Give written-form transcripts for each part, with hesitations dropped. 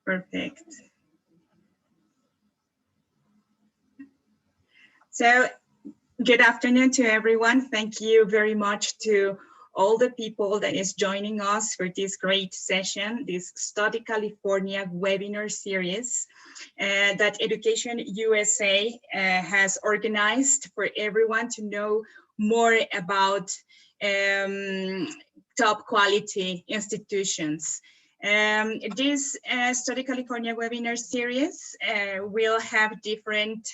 Perfect. So good afternoon to everyone. Thank you very much to all the people that is joining us for this great session, this Study California webinar series that Education USA has organized for everyone to know more about top quality institutions. This Study California webinar series will have different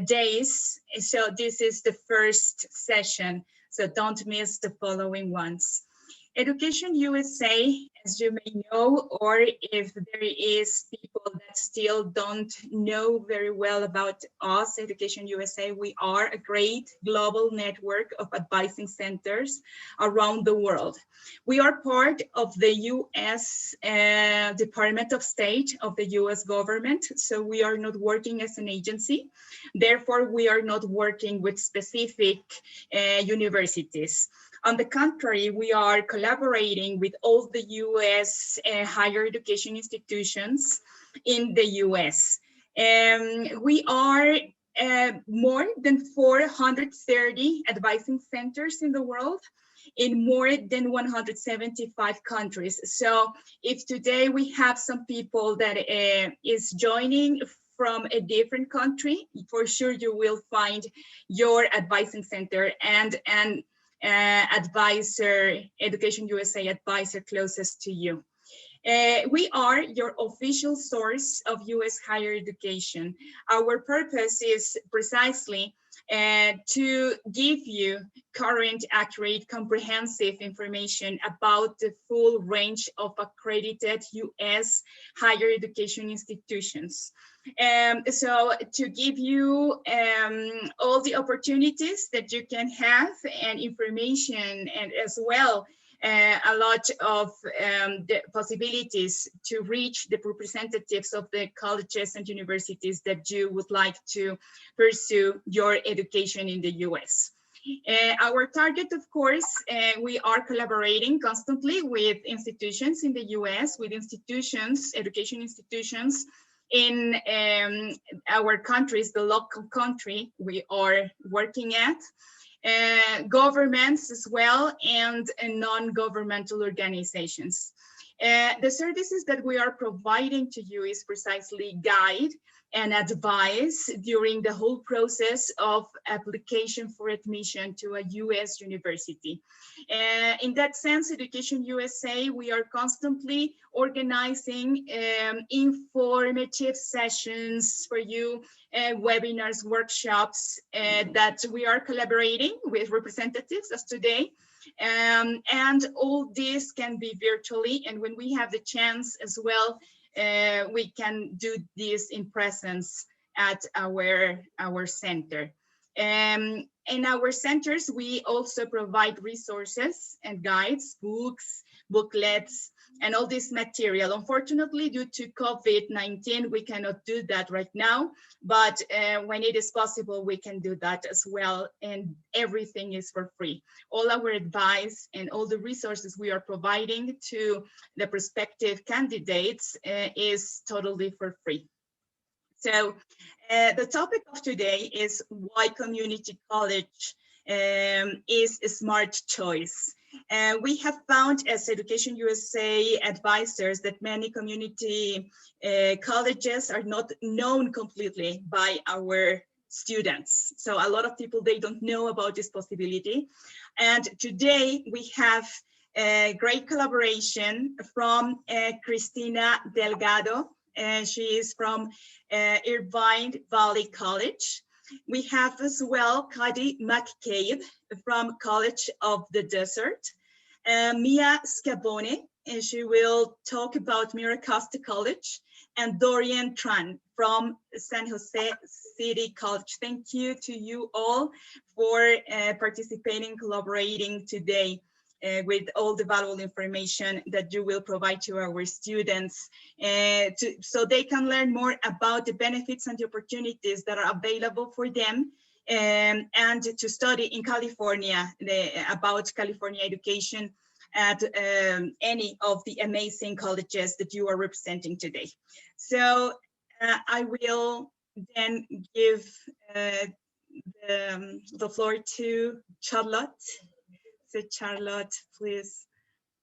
days. So this is the first session, so don't miss the following ones. Education USA, as you may know, or if there is people that still don't know very well about us, Education USA, we are a great global network of advising centers around the world. We are part of the US Department of State of the US government, so we are not working as an agency. Therefore, we are not working with specific universities. On the contrary, we are collaborating with all the US higher education institutions in the US. We are more than 430 advising centers in the world in more than 175 countries. So if today we have some people that is joining from a different country, for sure you will find your advising center and advisor, Education USA advisor closest to you. We are your official source of US higher education. Our purpose is precisely to give you current, accurate, comprehensive information about the full range of accredited US higher education institutions. So to give you all the opportunities that you can have and information, and as well a lot of the possibilities to reach the representatives of the colleges and universities that you would like to pursue your education in the US. Our target, of course, we are collaborating constantly with institutions in the US, with institutions, education institutions in our countries, the local country we are working at, governments as well, and non-governmental organizations. The services that we are providing to you is precisely guide and advice during the whole process of application for admission to a US university. In that sense, Education USA, we are constantly organizing informative sessions for you, webinars, workshops that we are collaborating with representatives as today. And all this can be virtually, and when we have the chance as well, we can do this in presence at our center. In our centers, we also provide resources and guides, books, booklets, and all this material. Unfortunately, due to COVID-19, we cannot do that right now, but when it is possible, we can do that as well, and everything is for free. All our advice and all the resources we are providing to the prospective candidates is totally for free. So the topic of today is why community college is a smart choice. We have found as Education USA advisors that many community colleges are not known completely by our students. So a lot of people, they don't know about this possibility. And today we have a great collaboration from Cristina Delgado. She is from Irvine Valley College. We have as well Cady McCabe from College of the Desert, Mia Scabone, and she will talk about Miracosta College, and Dorian Tran from San Jose City College. Thank you to you all for participating, collaborating today. With all the valuable information that you will provide to our students so they can learn more about the benefits and the opportunities that are available for them and to study in California, about California education at any of the amazing colleges that you are representing today. So I will then give the floor to Charlotte. So Charlotte, please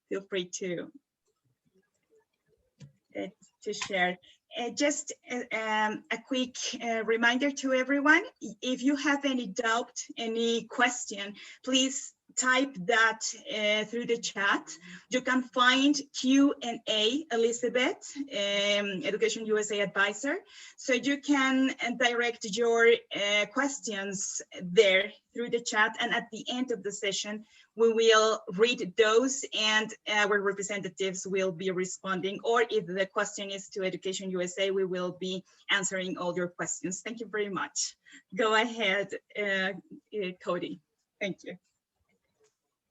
feel free to share. Just a quick reminder to everyone, if you have any doubt, any question, please type that through the chat. You can find Q&A Elizabeth, Education USA advisor. So you can direct your questions there through the chat, and at the end of the session, we will read those and our representatives will be responding, or if the question is to Education USA, we will be answering all your questions. Thank you very much. Go ahead, Cody. Thank you.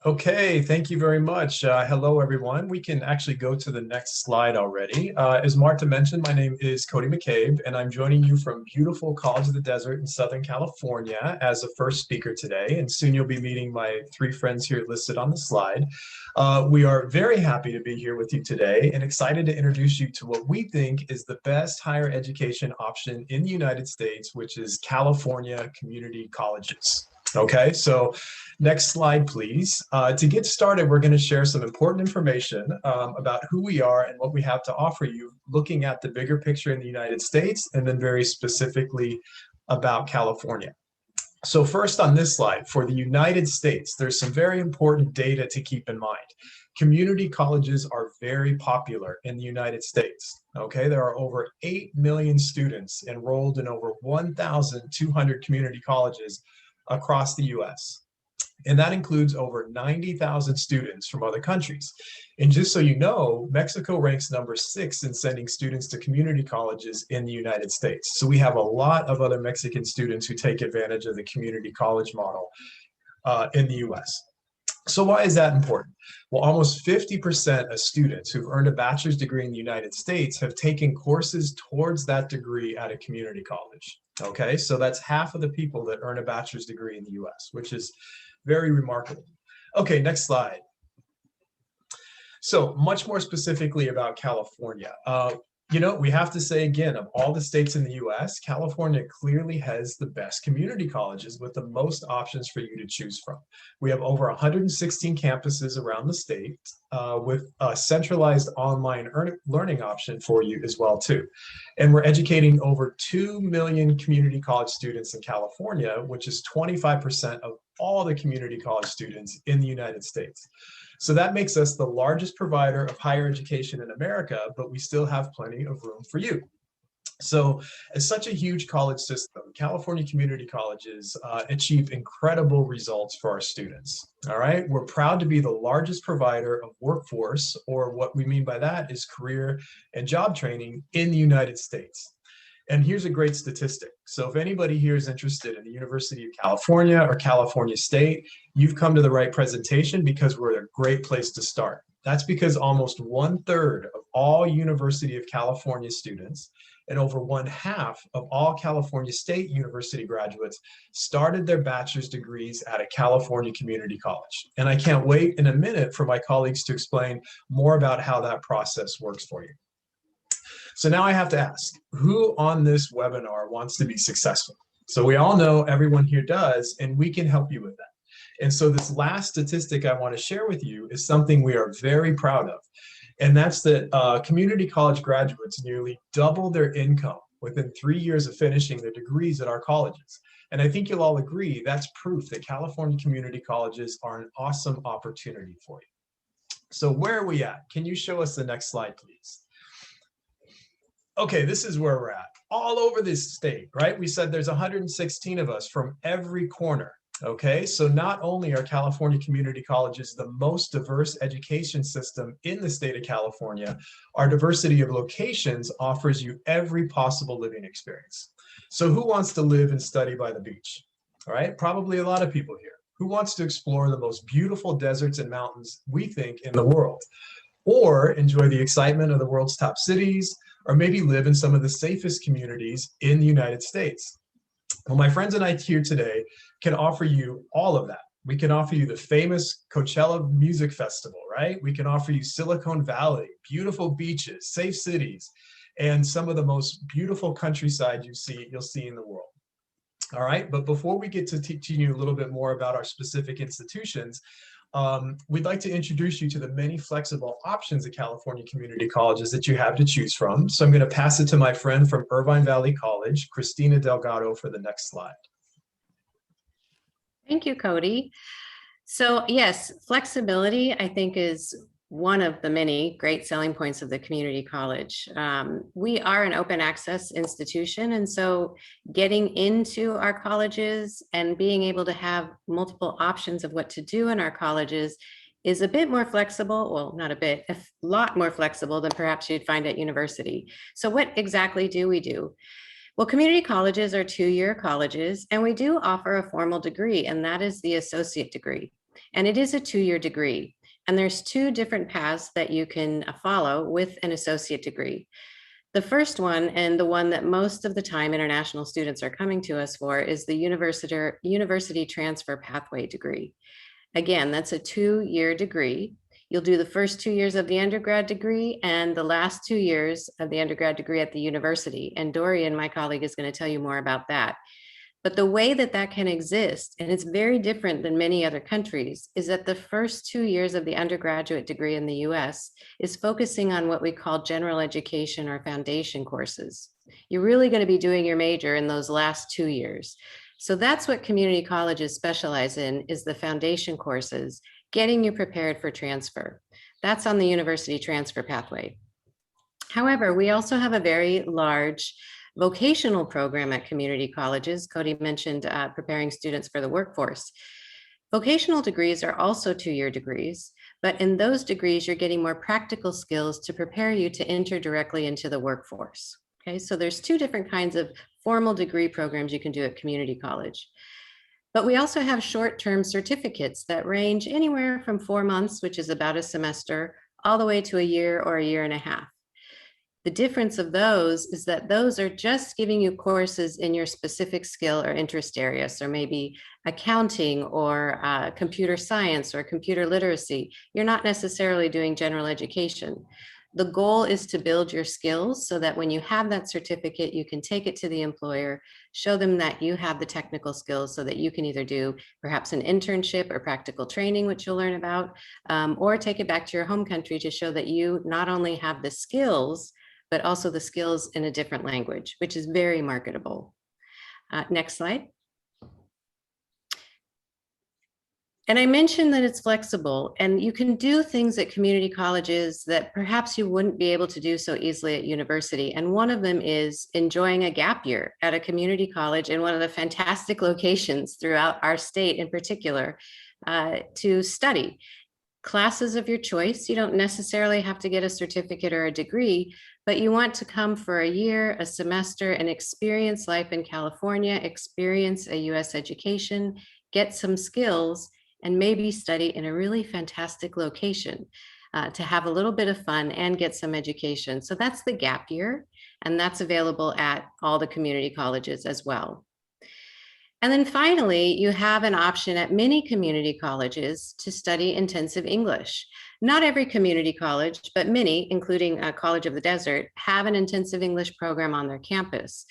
Okay, thank you very much. Hello, everyone. We can actually go to the next slide already. As Marta mentioned, my name is Cody McCabe, and I'm joining you from beautiful College of the Desert in Southern California as a first speaker today. And soon you'll be meeting my three friends here listed on the slide. We are very happy to be here with you today and excited to introduce you to what we think is the best higher education option in the United States, which is California community colleges. Okay, so next slide, please. To get started, we're going to share some important information about who we are and what we have to offer you, looking at the bigger picture in the United States and then very specifically about California. So first on this slide, for the United States, there's some very important data to keep in mind. Community colleges are very popular in the United States. Okay, there are over 8 million students enrolled in over 1,200 community colleges across the US. And that includes over 90,000 students from other countries. And just so you know, Mexico ranks number 6 in sending students to community colleges in the United States. So we have a lot of other Mexican students who take advantage of the community college model in the US. So why is that important? Well, almost 50% of students who've earned a bachelor's degree in the United States have taken courses towards that degree at a community college. Okay, so that's half of the people that earn a bachelor's degree in the US, which is very remarkable. Okay, next slide. So much more specifically about California. You know, we have to say again, of all the states in the US, California clearly has the best community colleges with the most options for you to choose from. We have over 116 campuses around the state with a centralized online learning option for you as well too. And we're educating over 2 million community college students in California, which is 25% of all the community college students in the United States. So that makes us the largest provider of higher education in America, but we still have plenty of room for you. So as such a huge college system, California community colleges achieve incredible results for our students. All right, we're proud to be the largest provider of workforce, or what we mean by that is career and job training in the United States. And here's a great statistic. So if anybody here is interested in the University of California or California State, you've come to the right presentation because we're a great place to start. That's because almost 1/3 of all University of California students and over 1/2 of all California State University graduates started their bachelor's degrees at a California community college. And I can't wait in a minute for my colleagues to explain more about how that process works for you. So now I have to ask, who on this webinar wants to be successful? So we all know everyone here does, and we can help you with that. And so this last statistic I want to share with you is something we are very proud of. And that's that community college graduates nearly double their income within 3 years of finishing their degrees at our colleges. And I think you'll all agree that's proof that California community colleges are an awesome opportunity for you. So where are we at? Can you show us the next slide, please? Okay, this is where we're at. All over this state, right? We said there's 116 of us from every corner. Okay, so not only are California community colleges the most diverse education system in the state of California, our diversity of locations offers you every possible living experience. So who wants to live and study by the beach? All right, probably a lot of people here. Who wants to explore the most beautiful deserts and mountains we think in the world? Or enjoy the excitement of the world's top cities, or maybe live in some of the safest communities in the United States? Well, my friends and I here today can offer you all of that. We can offer you the famous Coachella Music Festival, right? We can offer you Silicon Valley, beautiful beaches, safe cities, and some of the most beautiful countryside you'll see in the world. All right, but before we get to teaching you a little bit more about our specific institutions, we'd like to introduce you to the many flexible options at California community colleges that you have to choose from. So I'm going to pass it to my friend from Irvine Valley College, Christina Delgado, for the next slide. Thank you, Cody. So yes, flexibility, I think, is one of the many great selling points of the community college. We are an open access institution, and so getting into our colleges and being able to have multiple options of what to do in our colleges is a bit more flexible. Well, not a bit, a lot more flexible than perhaps you'd find at university. So what exactly do we do? Well, community colleges are two-year colleges, and we do offer a formal degree, and that is the associate degree. And it is a two-year degree. And there's two different paths that you can follow with an associate degree. The first one, and the one that most of the time international students are coming to us for, is the university transfer pathway degree. Again, that's a two-year degree. You'll do the first 2 years of the undergrad degree and the last 2 years of the undergrad degree at the university. And Dorian, my colleague, is going to tell you more about that. But the way that that can exist, and it's very different than many other countries, is that the first 2 years of the undergraduate degree in the US is focusing on what we call general education or foundation courses. You're really going to be doing your major in those last 2 years. So that's what community colleges specialize in, is the foundation courses, getting you prepared for transfer. That's on the university transfer pathway. However, we also have a very large vocational program at community colleges. Cody mentioned preparing students for the workforce. Vocational degrees are also two-year degrees, but in those degrees, you're getting more practical skills to prepare you to enter directly into the workforce. Okay, so there's two different kinds of formal degree programs you can do at community college. But we also have short-term certificates that range anywhere from 4 months, which is about a semester, all the way to a year or a year and a half. The difference of those is that those are just giving you courses in your specific skill or interest area. So maybe accounting or computer science or computer literacy. You're not necessarily doing general education. The goal is to build your skills so that when you have that certificate, you can take it to the employer, show them that you have the technical skills so that you can either do perhaps an internship or practical training, which you'll learn about, or take it back to your home country to show that you not only have the skills, but also the skills in a different language, which is very marketable. Next slide. And I mentioned that it's flexible, and you can do things at community colleges that perhaps you wouldn't be able to do so easily at university. And one of them is enjoying a gap year at a community college in one of the fantastic locations throughout our state in particular to study. Classes of your choice. You don't necessarily have to get a certificate or a degree, but you want to come for a year, a semester, and experience life in California, experience a US education, get some skills, and maybe study in a really fantastic location to have a little bit of fun and get some education. So that's the gap year, and that's available at all the community colleges as well. And then finally, you have an option at many community colleges to study intensive English. Not every community college, but many, including College of the Desert, have an intensive English program on their campus.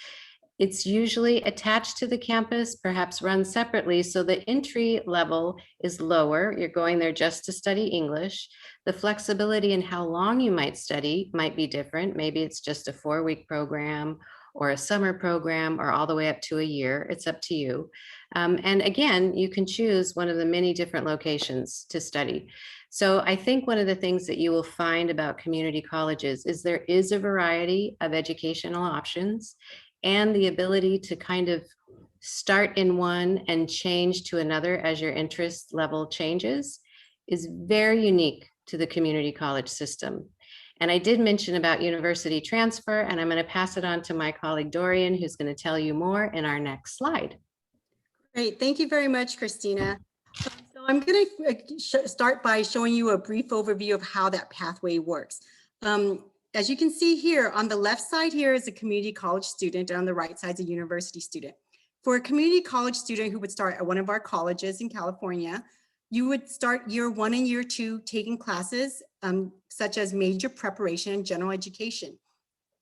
It's usually attached to the campus, perhaps run separately, so the entry level is lower. You're going there just to study English. The flexibility in how long you might study might be different. Maybe it's just a 4-week program or a summer program, or all the way up to a year. It's up to you. And again, you can choose one of the many different locations to study. So I think one of the things that you will find about community colleges is there is a variety of educational options, and the ability to kind of start in one and change to another as your interest level changes is very unique to the community college system. And I did mention about university transfer, and I'm going to pass it on to my colleague Dorian, who's going to tell you more in our next slide. Great, thank you very much, Christina. So I'm going to start by showing you a brief overview of how that pathway works. As you can see here, on the left side here is a community college student, and on the right side is a university student. For a community college student who would start at one of our colleges in California, you would start year 1 and year 2 taking classes such as major preparation and general education.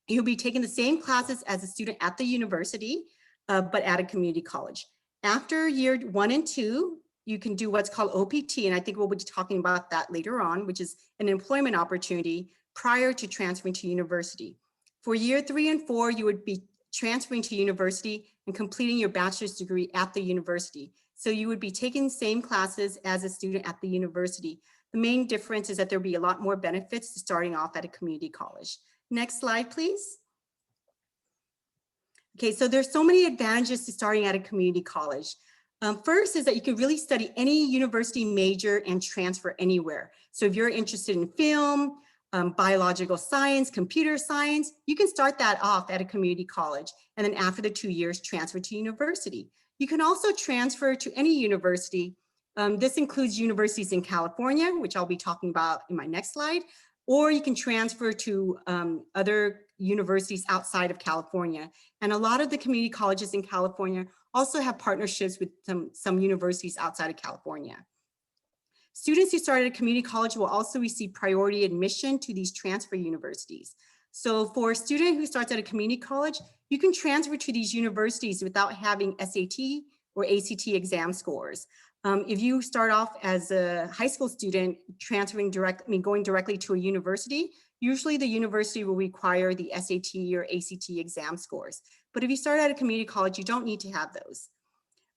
You'll be taking the same classes as a student at the university, but at a community college. After year 1 and 2, you can do what's called OPT, and I think we'll be talking about that later on, which is an employment opportunity prior to transferring to university. For year 3 and 4, you would be transferring to university and completing your bachelor's degree at the university. So you would be taking the same classes as a student at the university. The main difference is that there'll be a lot more benefits to starting off at a community college. Next slide, please. Okay, so there's so many advantages to starting at a community college. First is that you can really study any university major and transfer anywhere. So if you're interested in film, biological science, computer science, you can start that off at a community college. And then after the 2 years, transfer to university. You can also transfer to any university. This includes universities in California, which I'll be talking about in my next slide, or you can transfer to other universities outside of California. And a lot of the community colleges in California also have partnerships with some universities outside of California. Students who start at a community college will also receive priority admission to these transfer universities. So for a student who starts at a community college, you can transfer to these universities without having SAT or ACT exam scores. If you start off as a high school student going directly to a university, usually the university will require the SAT or ACT exam scores. But if you start at a community college, you don't need to have those.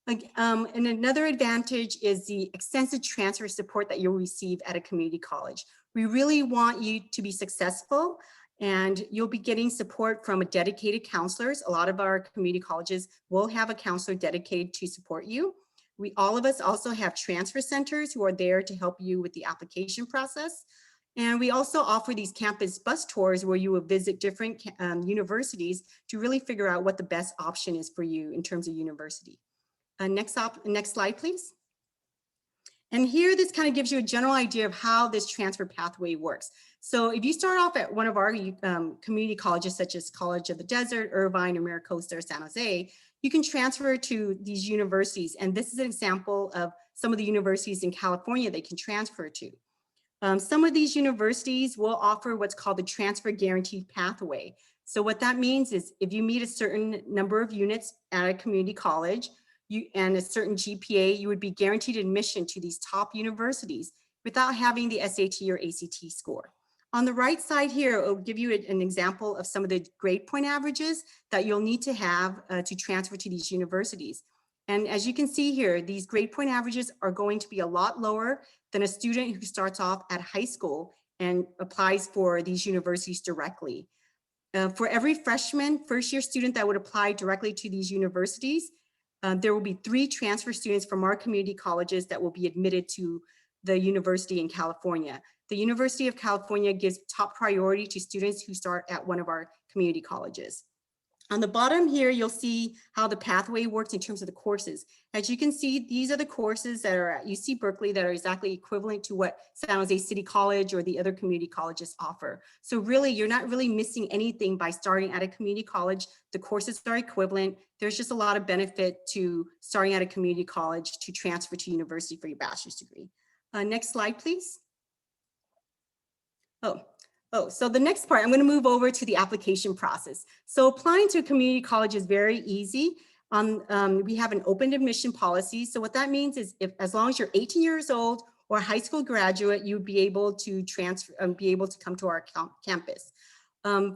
And another advantage is the extensive transfer support that you'll receive at a community college. We really want you to be successful, and you'll be getting support from a dedicated counselors. A lot of our community colleges will have a counselor dedicated to support you. All of us also have transfer centers who are there to help you with the application process. And we also offer these campus bus tours where you will visit different universities to really figure out what the best option is for you in terms of university. Next slide, please. And here, this kind of gives you a general idea of how this transfer pathway works. So if you start off at one of our community colleges, such as College of the Desert, Irvine, or Maricosta, or San Jose, you can transfer to these universities. And this is an example of some of the universities in California they can transfer to. Some of these universities will offer what's called the transfer guaranteed pathway. So what that means is if you meet a certain number of units at a community college and a certain GPA, you would be guaranteed admission to these top universities without having the SAT or ACT score. On the right side here, it'll give you an example of some of the grade point averages that you'll need to have to transfer to these universities. And as you can see here, these grade point averages are going to be a lot lower than a student who starts off at high school and applies for these universities directly. For every freshman, first-year student that would apply directly to these universities, there will be 3 transfer students from our community colleges that will be admitted to the university in California. The University of California gives top priority to students who start at one of our community colleges. On the bottom here, you'll see how the pathway works in terms of the courses. As you can see, these are the courses that are at UC Berkeley that are exactly equivalent to what San Jose City College or the other community colleges offer. So really, you're not really missing anything by starting at a community college. The courses are equivalent. There's just a lot of benefit to starting at a community college to transfer to university for your bachelor's degree. Next slide, please. So the next part, I'm going to move over to the application process. So applying to a community college is very easy. We have an open admission policy. So what that means is as long as you're 18 years old or a high school graduate, you'd be able to come to our campus.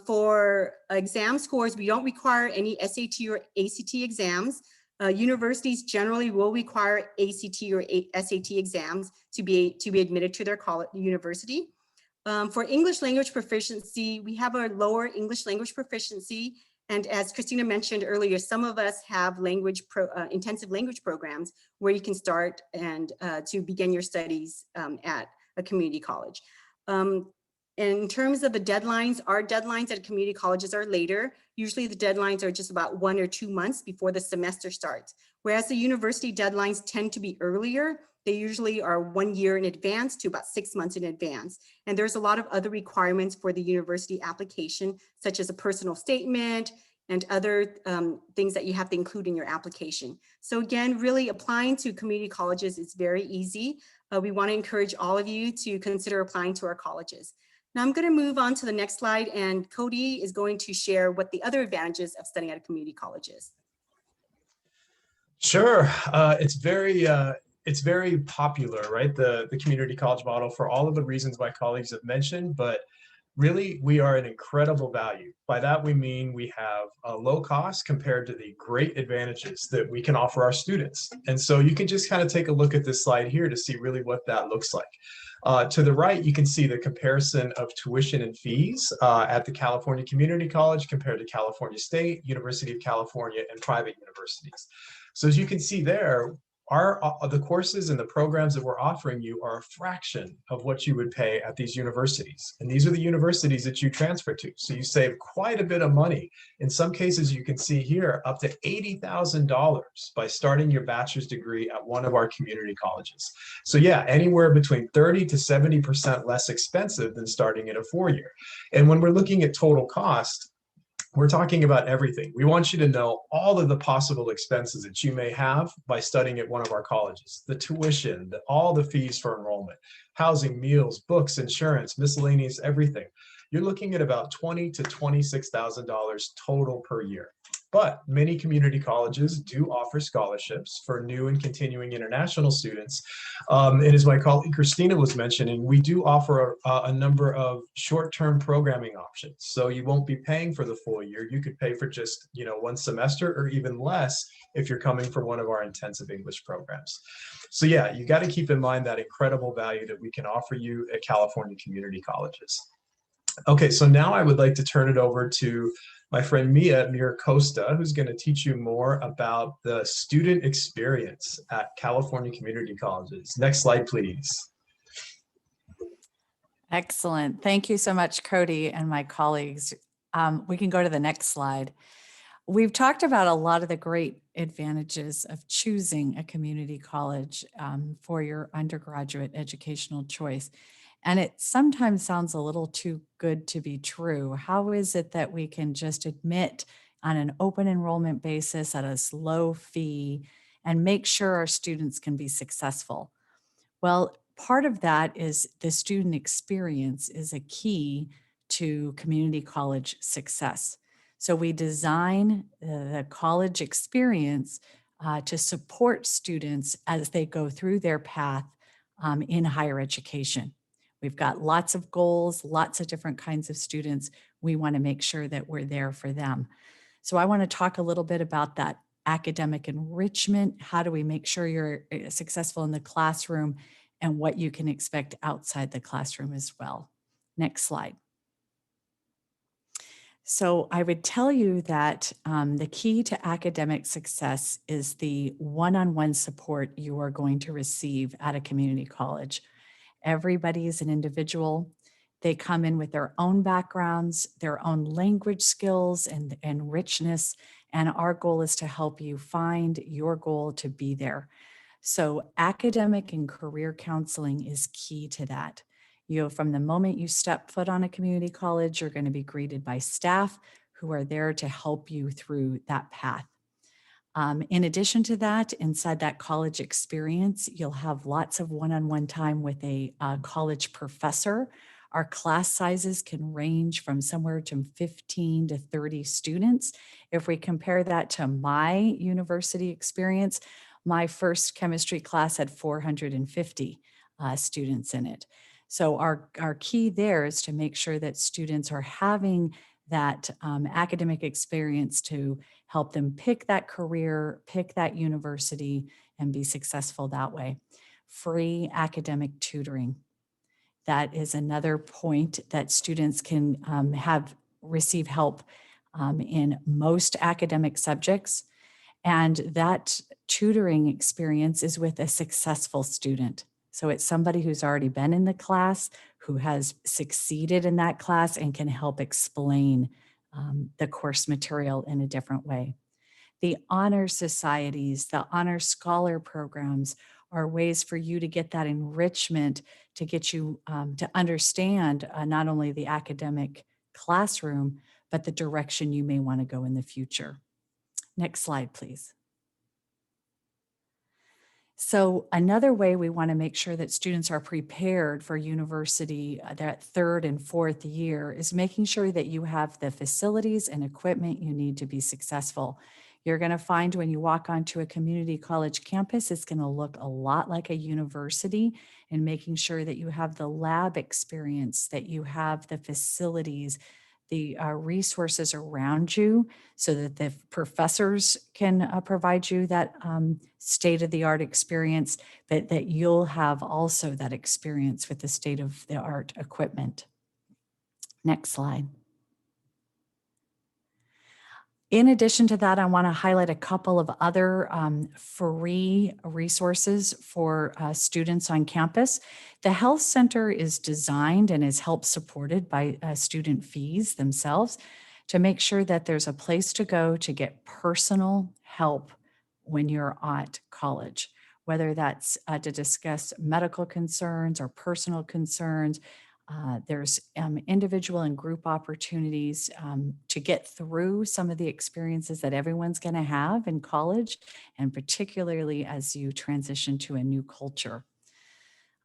For exam scores, we don't require any SAT or ACT exams. Universities generally will require ACT or SAT exams to be admitted to their university. For English language proficiency, we have a lower English language proficiency. And as Christina mentioned earlier, some of us have intensive language programs where you can start and to begin your studies at a community college. In terms of the deadlines, our deadlines at community colleges are later. Usually the deadlines are just about 1 or 2 months before the semester starts. Whereas the university deadlines tend to be earlier. They usually are 1 year in advance to about 6 months in advance. And there's a lot of other requirements for the university application, such as a personal statement and other things that you have to include in your application. So again, really applying to community colleges is very easy. We want to encourage all of you to consider applying to our colleges. Now I'm going to move on to the next slide, and Cody is going to share what the other advantages of studying at a community college is. Sure. It's very popular, right? The community college model, for all of the reasons my colleagues have mentioned, but really we are an incredible value. By that we mean we have a low cost compared to the great advantages that we can offer our students. And so you can just kind of take a look at this slide here to see really what that looks like. To the right, you can see the comparison of tuition and fees at the California Community College compared to California State, University of California, and private universities. So as you can see there, the courses and the programs that we're offering you are a fraction of what you would pay at these universities. And these are the universities that you transfer to. So you save quite a bit of money. In some cases, you can see here up to $80,000 by starting your bachelor's degree at one of our community colleges. So yeah, anywhere between 30 to 70% less expensive than starting at a four-year. And when we're looking at total cost, we're talking about everything. We want you to know all of the possible expenses that you may have by studying at one of our colleges: the tuition, all the fees for enrollment, housing, meals, books, insurance, miscellaneous, everything. You're looking at about $20,000 to $26,000 total per year. But many community colleges do offer scholarships for new and continuing international students. And as my colleague Christina was mentioning, we do offer a number of short-term programming options. So you won't be paying for the full year. You could pay for just, one semester or even less if you're coming from one of our intensive English programs. So yeah, you got to keep in mind that incredible value that we can offer you at California community colleges. Okay, so now I would like to turn it over to my friend Mia Costa, who's going to teach you more about the student experience at California community colleges. Next slide, please. Excellent. Thank you so much, Cody and my colleagues. We can go to the next slide. We've talked about a lot of the great advantages of choosing a community college for your undergraduate educational choice. And it sometimes sounds a little too good to be true. How is it that we can just admit on an open enrollment basis at a low fee and make sure our students can be successful? Well, part of that is the student experience is a key to community college success. So we design the college experience to support students as they go through their path in higher education. We've got lots of goals, lots of different kinds of students. We want to make sure that we're there for them. So I want to talk a little bit about that academic enrichment. How do we make sure you're successful in the classroom, and what you can expect outside the classroom as well. Next slide. So I would tell you that the key to academic success is the one-on-one support you are going to receive at a community college. Everybody is an individual. They come in with their own backgrounds, their own language skills and richness, and our goal is to help you find your goal to be there. So academic and career counseling is key to that. From the moment you step foot on a community college, you're going to be greeted by staff who are there to help you through that path. In addition to that, inside that college experience, you'll have lots of one-on-one time with a college professor. Our class sizes can range from somewhere to 15 to 30 students. If we compare that to my university experience, my first chemistry class had 450 students in it. So our key there is to make sure that students are having that academic experience to help them pick that career, pick that university, and be successful that way. Free academic tutoring. That is another point that students can receive help in most academic subjects. And that tutoring experience is with a successful student. So it's somebody who's already been in the class, who has succeeded in that class and can help explain the course material in a different way. The honor societies, the honor scholar programs are ways for you to get that enrichment, to get you to understand not only the academic classroom, but the direction you may want to go in the future. Next slide, please. So another way we want to make sure that students are prepared for university that third and fourth year is making sure that you have the facilities and equipment you need to be successful. You're going to find when you walk onto a community college campus, it's going to look a lot like a university, and making sure that you have the lab experience, that you have the facilities, the resources around you so that the professors can provide you that state-of-the-art experience, but that you'll have also that experience with the state-of-the-art equipment. Next slide. In addition to that, I want to highlight a couple of other free resources for students on campus. The Health Center is designed and is help supported by student fees themselves to make sure that there's a place to go to get personal help when you're at college, whether that's to discuss medical concerns or personal concerns. There's individual and group opportunities to get through some of the experiences that everyone's going to have in college, and particularly as you transition to a new culture.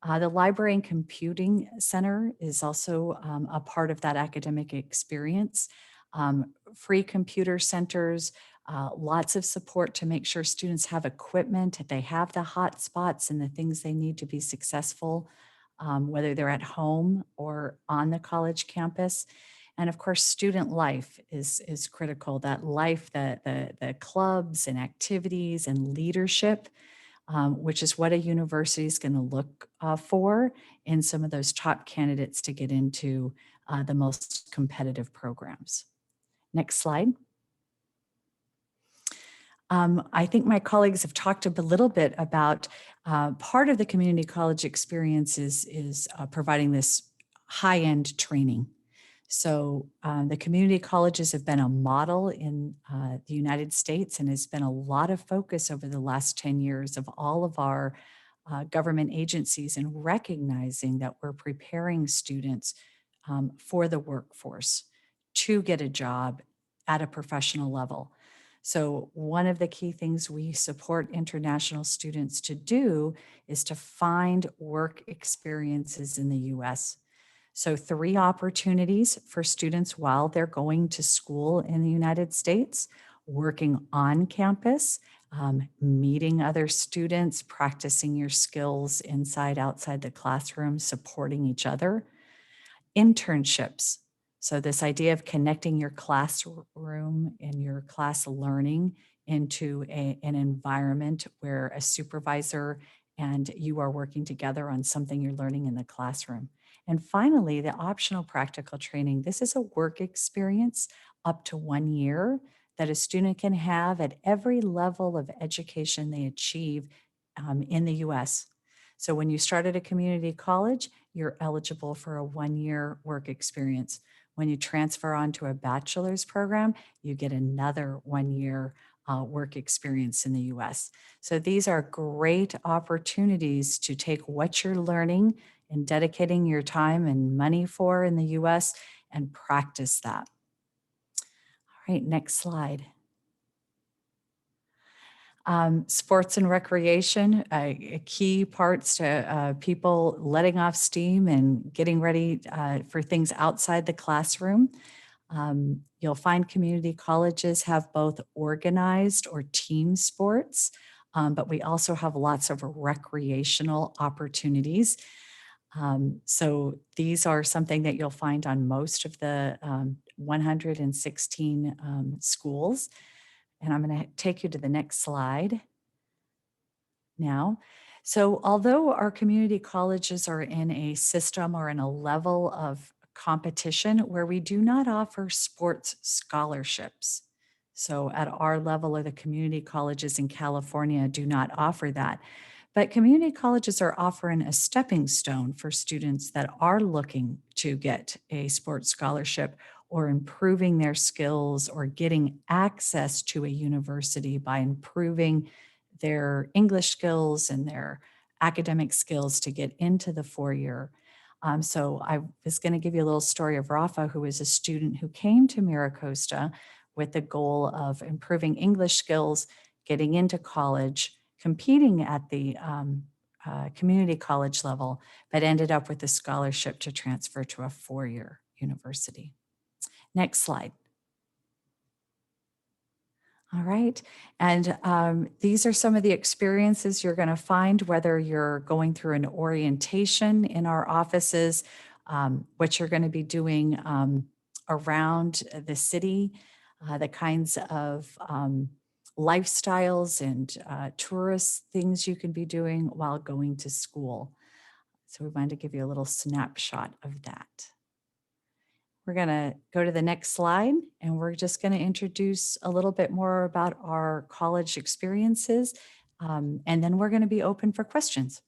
The Library and Computing Center is also a part of that academic experience. Free computer centers, lots of support to make sure students have equipment, they have the hot spots and the things they need to be successful, whether they're at home or on the college campus. And of course, student life is critical, that life, the clubs and activities and leadership, which is what a university is going to look for in some of those top candidates to get into the most competitive programs. Next slide. I think my colleagues have talked a little bit about part of the community college experience is providing this high-end training. So the community colleges have been a model in the United States, and has been a lot of focus over the last 10 years of all of our government agencies in recognizing that we're preparing students for the workforce to get a job at a professional level. So one of the key things we support international students to do is to find work experiences in the US. So 3 opportunities for students while they're going to school in the United States: working on campus, meeting other students, practicing your skills inside, outside the classroom, supporting each other. Internships. So this idea of connecting your classroom and your class learning into an environment where a supervisor and you are working together on something you're learning in the classroom. And finally, the optional practical training. This is a work experience up to 1 year that a student can have at every level of education they achieve in the US. So when you start at a community college, you're eligible for a 1-year work experience. When you transfer onto a bachelor's program, you get another 1-year work experience in the US. So these are great opportunities to take what you're learning and dedicating your time and money for in the US and practice that. All right, next slide. Sports and recreation, key parts to people letting off steam and getting ready for things outside the classroom. You'll find community colleges have both organized or team sports, but we also have lots of recreational opportunities. So these are something that you'll find on most of the 116 schools. And I'm going to take you to the next slide now. So although our community colleges are in a system or in a level of competition where we do not offer sports scholarships. So at our level of the community colleges in California do not offer that. But community colleges are offering a stepping stone for students that are looking to get a sports scholarship or improving their skills or getting access to a university by improving their English skills and their academic skills to get into the 4-year. So I was going to give you a little story of Rafa, who is a student who came to MiraCosta with the goal of improving English skills, getting into college, competing at the community college level, but ended up with a scholarship to transfer to a four-year university. Next slide. All right. And these are some of the experiences you're going to find, whether you're going through an orientation in our offices, what you're going to be doing around the city, the kinds of lifestyles and tourist things you can be doing while going to school. So we wanted to give you a little snapshot of that. We're going to go to the next slide, and we're just going to introduce a little bit more about our college experiences, and then we're going to be open for questions.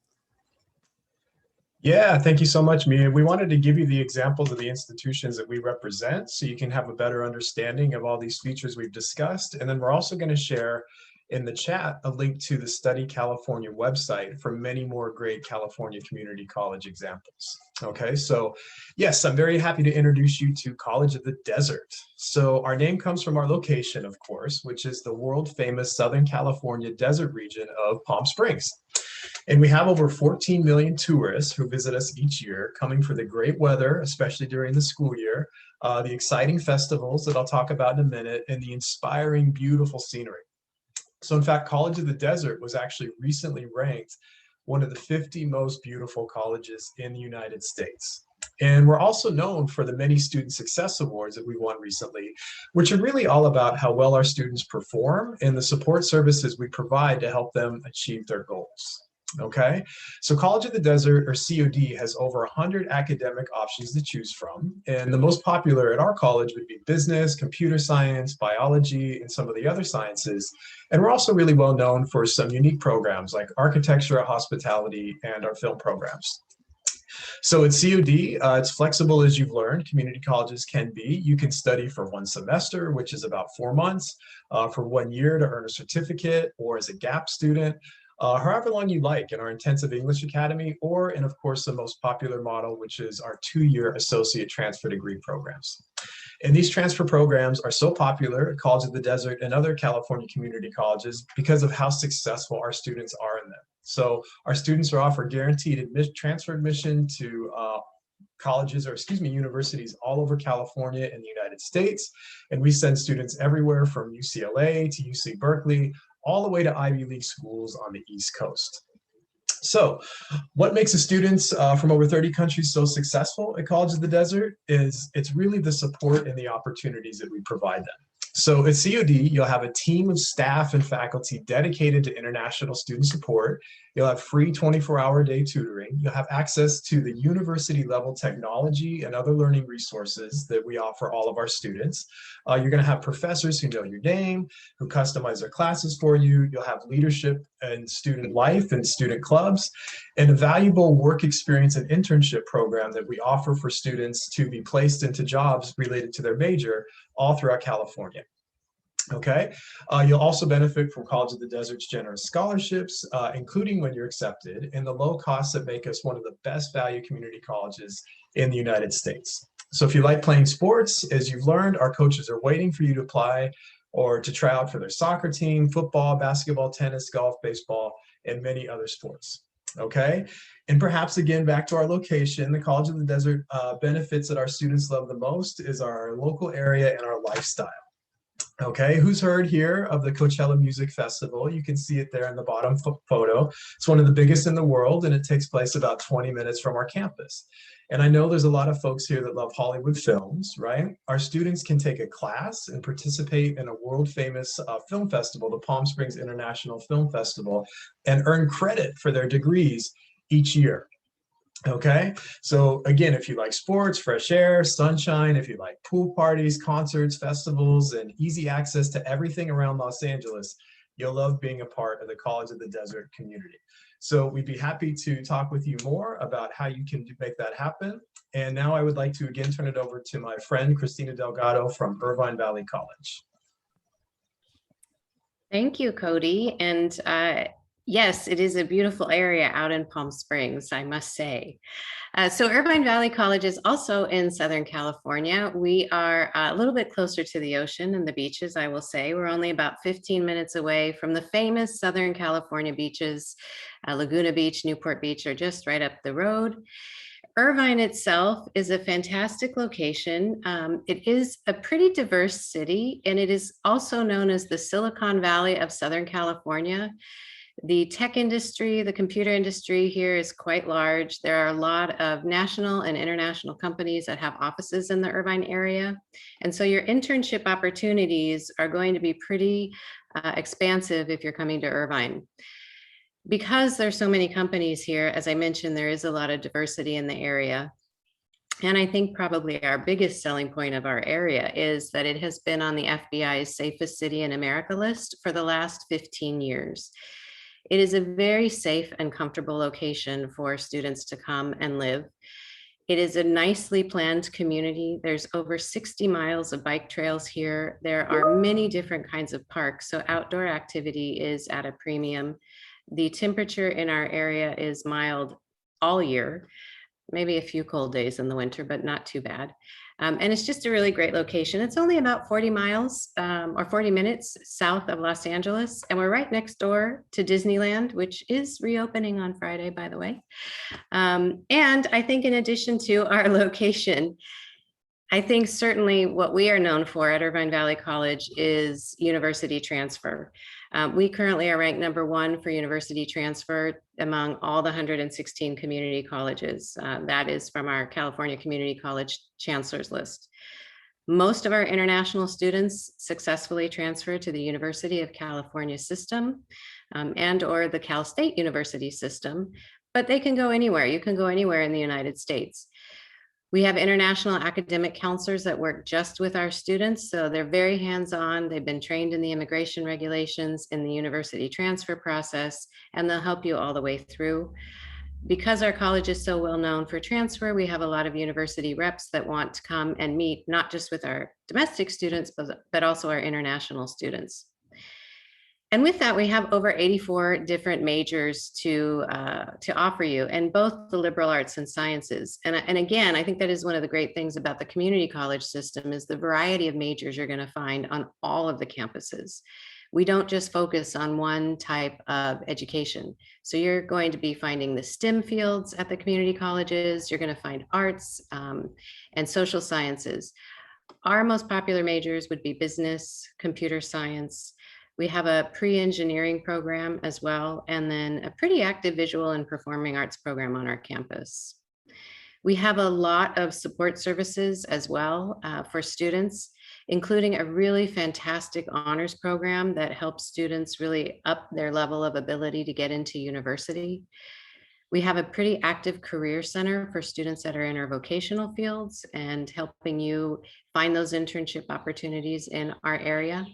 Yeah, thank you so much, Mia. We wanted to give you the examples of the institutions that we represent so you can have a better understanding of all these features we've discussed. And then we're also going to share in the chat a link to the Study California website for many more great California community college examples. Okay, so yes, I'm very happy to introduce you to College of the Desert. So our name comes from our location, of course, which is the world famous Southern California desert region of Palm Springs. And we have over 14 million tourists who visit us each year, coming for the great weather, especially during the school year, the exciting festivals that I'll talk about in a minute, and the inspiring, beautiful scenery. So in fact, College of the Desert was actually recently ranked one of the 50 most beautiful colleges in the United States. And we're also known for the many student success awards that we won recently, which are really all about how well our students perform and the support services we provide to help them achieve their goals. Okay, so College of the Desert, or COD, has over 100 academic options to choose from. And the most popular at our college would be business, computer science, biology, and some of the other sciences. And we're also really well known for some unique programs like architecture, hospitality, and our film programs. So at COD, it's flexible as you've learned, community colleges can be. You can study for one semester, which is about 4 months, for 1 year to earn a certificate, or as a gap student. However long you like in our intensive English academy, or in, of course, the most popular model, which is our 2-year associate transfer degree programs. And these transfer programs are so popular at College of the Desert and other California community colleges because of how successful our students are in them. So our students are offered guaranteed transfer admission to colleges, or excuse me, universities all over California and the United States. And we send students everywhere from UCLA to UC Berkeley, all the way to Ivy League schools on the East Coast. So what makes the students from over 30 countries so successful at College of the Desert is it's really the support and the opportunities that we provide them. So at COD, you'll have a team of staff and faculty dedicated to international student support. You'll have free 24-hour-a-day tutoring. You'll have access to the university-level technology and other learning resources that we offer all of our students. You're going to have professors who know your name, who customize their classes for you. You'll have leadership and student life and student clubs, and a valuable work experience and internship program that we offer for students to be placed into jobs related to their major all throughout California. Okay, you'll also benefit from College of the Desert's generous scholarships, including when you're accepted, and the low costs that make us one of the best value community colleges in the United States. So if you like playing sports, as you've learned, our coaches are waiting for you to apply or to try out for their soccer team, football, basketball, tennis, golf, baseball, and many other sports. Okay, and perhaps again, back to our location, the College of the Desert benefits that our students love the most is our local area and our lifestyle. Okay, who's heard here of the Coachella Music Festival? You can see it there in the bottom photo. It's one of the biggest in the world, and it takes place about 20 minutes from our campus. And I know there's a lot of folks here that love Hollywood films, right? Our students can take a class and participate in a world-famous film festival, the Palm Springs International Film Festival, and earn credit for their degrees each year. Okay, so again, if you like sports, fresh air, sunshine, if you like pool parties, concerts, festivals, and easy access to everything around Los Angeles, you'll love being a part of the College of the Desert community. So we'd be happy to talk with you more about how you can make that happen. And now I would like to again turn it over to my friend, Christina Delgado from Irvine Valley College. Thank you, Cody. And Yes, it is a beautiful area out in Palm Springs, I must say. So Irvine Valley College is also in Southern California. We are a little bit closer to the ocean and the beaches, I will say. We're only about 15 minutes away from the famous Southern California beaches. Laguna Beach, Newport Beach are just right up the road. Irvine itself is a fantastic location. It is a pretty diverse city, and it is also known as the Silicon Valley of Southern California. The tech industry, the computer industry here is quite large. There are a lot of national and international companies that have offices in the Irvine area. And so your internship opportunities are going to be pretty expansive if you're coming to Irvine. Because there's so many companies here, as I mentioned, there is a lot of diversity in the area. And I think probably our biggest selling point of our area is that it has been on the FBI's safest city in America list for the last 15 years. It is a very safe and comfortable location for students to come and live. It is a nicely planned community. There's over 60 miles of bike trails here. There are many different kinds of parks, so outdoor activity is at a premium. The temperature in our area is mild all year, maybe a few cold days in the winter, but not too bad. And it's just a really great location. It's only about 40 miles or 40 minutes south of Los Angeles. And we're right next door to Disneyland, which is reopening on Friday, by the way. And I think in addition to our location, I think certainly what we are known for at Irvine Valley College is university transfer. We currently are ranked #1 for university transfer among all the 116 community colleges. That is from our California Community College Chancellor's List. Most of our international students successfully transfer to the University of California system and or the Cal State University system, but they can go anywhere. You can go anywhere in the United States. We have international academic counselors that work just with our students, so they're very hands-on. They've been trained in the immigration regulations, in the university transfer process, and they'll help you all the way through. Because our college is so well known for transfer, we have a lot of university reps that want to come and meet, not just with our domestic students, but also our international students. And with that, we have over 84 different majors to offer you, and both the liberal arts and sciences. And again, I think that is one of the great things about the community college system is the variety of majors you're going to find on all of the campuses. We don't just focus on one type of education. So you're going to be finding the STEM fields at the community colleges. You're going to find arts and social sciences. Our most popular majors would be business, computer science. We have a pre-engineering program as well, and then a pretty active visual and performing arts program on our campus. We have a lot of support services as well for students, including a really fantastic honors program that helps students really up their level of ability to get into university. We have a pretty active career center for students that are in our vocational fields and helping you find those internship opportunities in our area.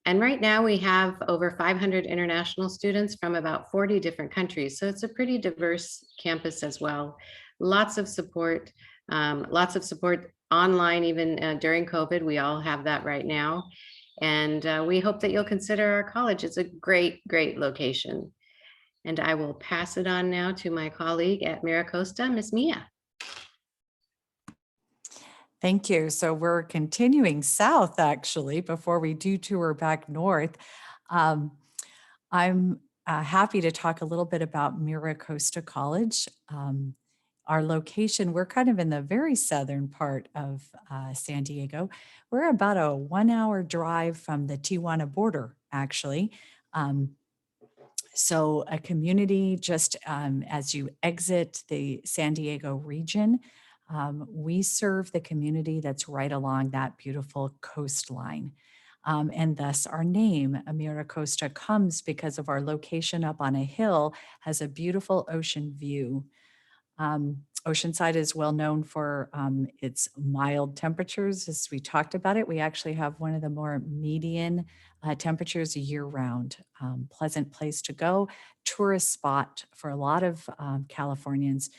And right now we have over 500 international students from about 40 different countries. So it's a pretty diverse campus as well. Lots of support online, even during COVID. We all have that right now. And we hope that you'll consider our college. It's a great, great location. And I will pass it on now to my colleague at MiraCosta, Ms. Mia. Thank you. So we're continuing south, actually, before we do tour back north. I'm happy to talk a little bit about MiraCosta College. Our location, we're kind of in the very southern part of San Diego. We're about a 1-hour drive from the Tijuana border, actually. So a community just as you exit the San Diego region, we serve the community that's right along that beautiful coastline. And thus our name, MiraCosta, comes because of our location up on a hill, has a beautiful ocean view. Oceanside is well known for its mild temperatures. As we talked about it, we actually have one of the more median temperatures year round. Pleasant place to go, tourist spot for a lot of Californians,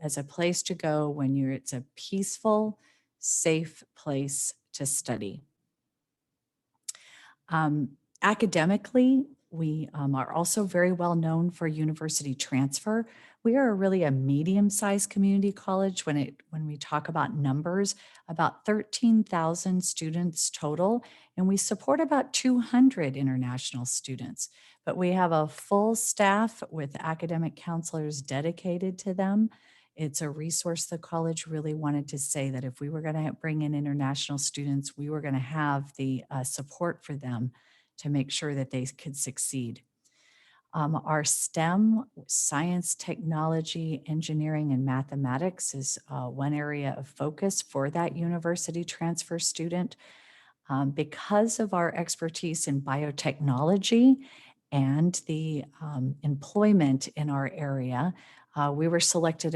as a place to go when it's a peaceful, safe place to study. Academically, We are also very well known for university transfer. We are really a medium-sized community college when we talk about numbers, about 13,000 students total, and we support about 200 international students. But we have a full staff with academic counselors dedicated to them. It's a resource the college really wanted to say that if we were going to bring in international students, we were going to have the support for them to make sure that they could succeed. Our STEM, science, technology, engineering, and mathematics is one area of focus for that university transfer student. Because of our expertise in biotechnology and the employment in our area, we were selected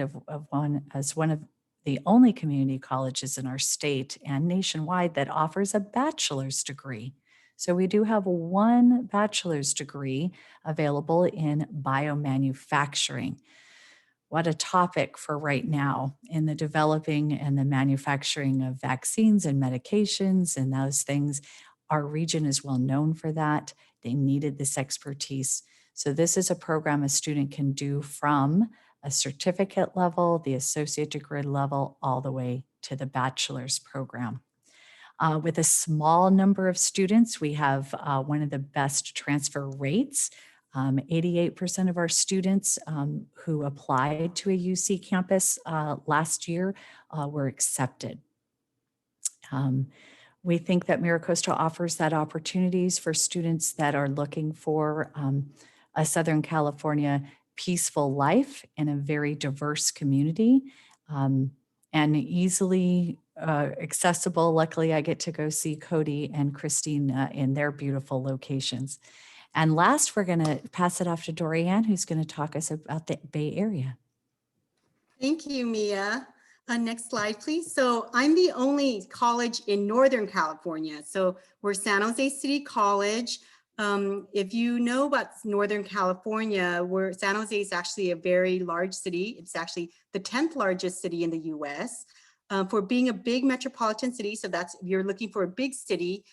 as one of the only community colleges in our state and nationwide that offers a bachelor's degree. So we do have one bachelor's degree available in biomanufacturing. What a topic for right now in the developing and the manufacturing of vaccines and medications and those things. Our region is well known for that. They needed this expertise. So this is a program a student can do from a certificate level, the associate degree level, all the way to the bachelor's program. With a small number of students, we have one of the best transfer rates. 88% of our students who applied to a UC campus last year were accepted. We think that MiraCosta offers that opportunities for students that are looking for a Southern California peaceful life in a very diverse community and easily accessible. Luckily, I get to go see Cody and Christine in their beautiful locations. And last, we're going to pass it off to Dorianne, who's going to talk us about the Bay Area. Thank you, Mia. Next slide, please. So I'm the only college in Northern California. So we're San Jose City College. If you know about Northern California, San Jose is actually a very large city. It's actually the 10th largest city in the US. For being a big metropolitan city, so that's if you're looking for a big city,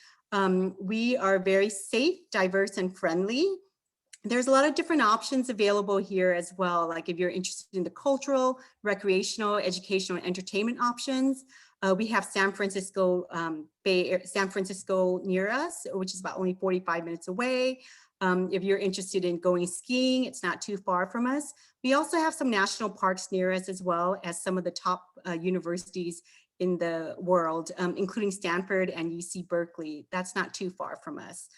we are very safe, diverse, and friendly. There's a lot of different options available here as well. Like if you're interested in the cultural, recreational, educational, and entertainment options, we have San Francisco near us, which is about only 45 minutes away. If you're interested in going skiing, it's not too far from us. We also have some national parks near us as well as some of the top universities in the world, including Stanford and UC Berkeley. That's not too far from us.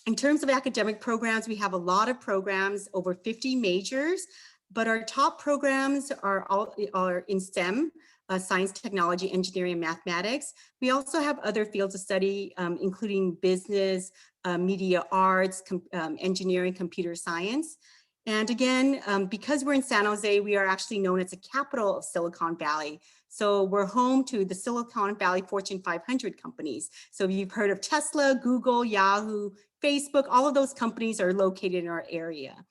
In terms of academic programs, we have a lot of programs, over 50 majors, but our top programs are in STEM, science, technology, engineering, and mathematics. We also have other fields of study, including business, media arts, engineering, computer science. And again, because we're in San Jose, we are actually known as the capital of Silicon Valley. So we're home to the Silicon Valley Fortune 500 companies. So if you've heard of Tesla, Google, Yahoo, Facebook, all of those companies are located in our area.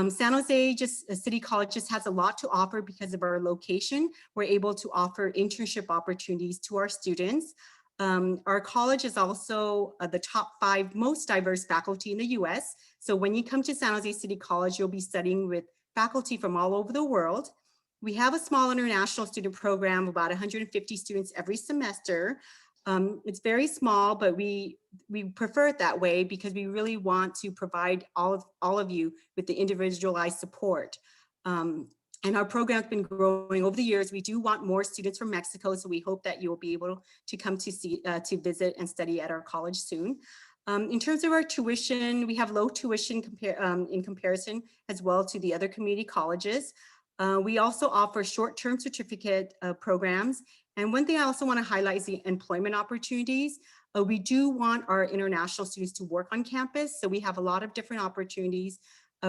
San Jose City College just has a lot to offer because of our location. We're able to offer internship opportunities to our students. Our college is also the top 5 most diverse faculty in the US. So when you come to San Jose City College, you'll be studying with faculty from all over the world. We have a small international student program, about 150 students every semester. It's very small, but we prefer it that way because we really want to provide all of you with the individualized support. And our program's been growing over the years. We do want more students from Mexico, so we hope that you will be able to come to visit and study at our college soon. In terms of our tuition, we have low tuition in comparison as well to the other community colleges. We also offer short-term certificate programs. And one thing I also want to highlight is the employment opportunities. We do want our international students to work on campus. So we have a lot of different opportunities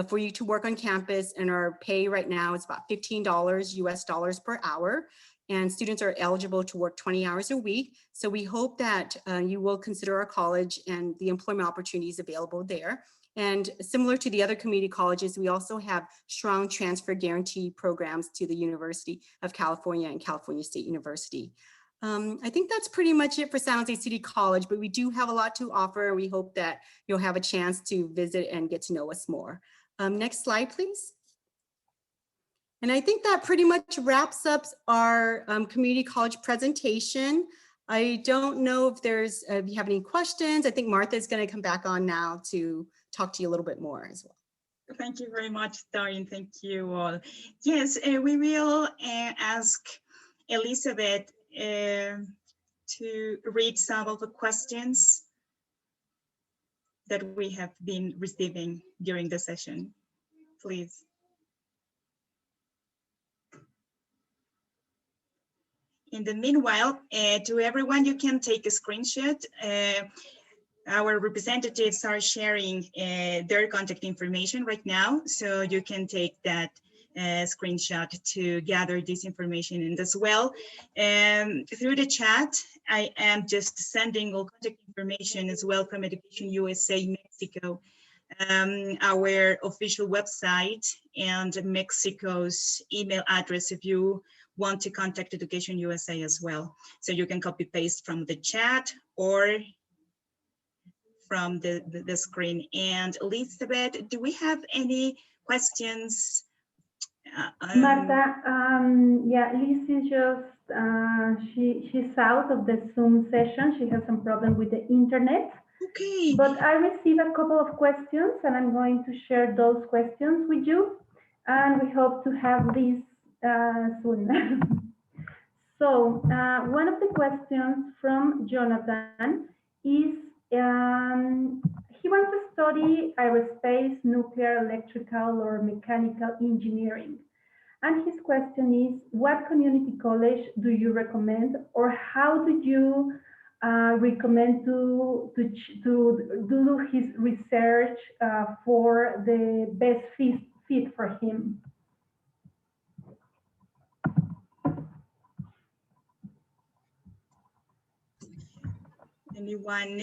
for you to work on campus, and our pay right now is about $15 US per hour. And students are eligible to work 20 hours a week. So we hope that you will consider our college and the employment opportunities available there. And similar to the other community colleges, we also have strong transfer guarantee programs to the University of California and California State University. I think that's pretty much it for San Jose City College, but we do have a lot to offer. We hope that you'll have a chance to visit and get to know us more. Next slide, please. And I think that pretty much wraps up our community college presentation. I don't know if if you have any questions. I think Martha is going to come back on now to talk to you a little bit more as well. Thank you very much, Doreen. Thank you all. Yes, we will ask Elizabeth to read some of the questions that we have been receiving during the session, please. In the meanwhile, to everyone, you can take a screenshot. Our representatives are sharing their contact information right now, so you can take that screenshot to gather this information. And as well, through the chat, I am just sending all contact information as well from Education USA Mexico, our official website, and Mexico's email address if you want to contact Education USA as well. So you can copy paste from the chat or from the screen. And Elizabeth, do we have any questions? Marta, yeah, Liz is just, she's out of the Zoom session. She has some problem with the internet. Okay. But I received a couple of questions and I'm going to share those questions with you. And we hope to have this soon. So one of the questions from Jonathan is, he wants to study aerospace, nuclear, electrical, or mechanical engineering. And his question is, what community college do you recommend, or how do you recommend to do his research for the best fit for him? Anyone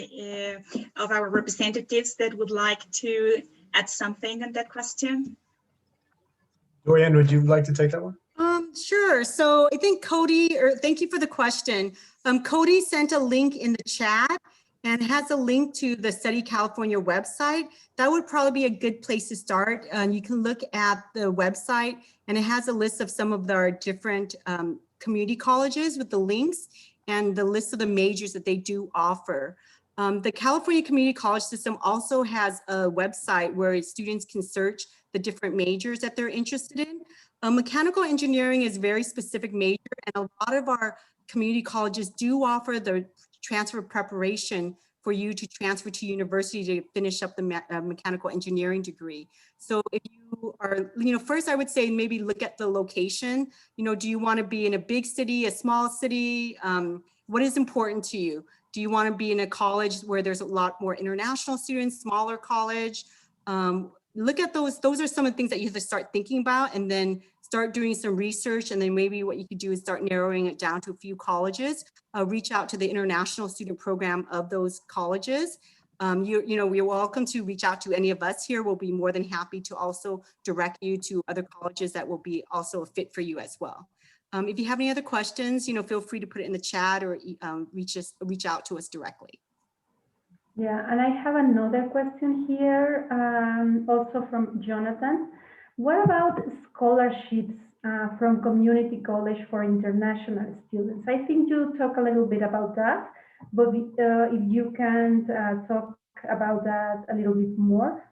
of our representatives that would like to add something on that question? Dorian, would you like to take that one? Sure. So I think Cody, or thank you for the question. Cody sent a link in the chat and has a link to the Study California website. That would probably be a good place to start. You can look at the website and it has a list of some of our different community colleges with the links and the list of the majors that they do offer. The California Community College System also has a website where students can search the different majors that they're interested in. Mechanical engineering is a very specific major, and a lot of our community colleges do offer the transfer preparation for you to transfer to university to finish up the mechanical engineering degree. So if you are, first I would say maybe look at the location. Do you want to be in a big city, a small city? What is important to you? Do you want to be in a college where there's a lot more international students, smaller college? Look at those. Those are some of the things that you have to start thinking about, and then start doing some research. And then maybe what you could do is start narrowing it down to a few colleges. Reach out to the international student program of those colleges. You're welcome to reach out to any of us here. We'll be more than happy to also direct you to other colleges that will be also a fit for you as well. If you have any other questions, feel free to put it in the chat or reach out to us directly. Yeah, and I have another question here, also from Jonathan. What about scholarships from community college for international students? I think you talk a little bit about that, but if you can talk about that a little bit more.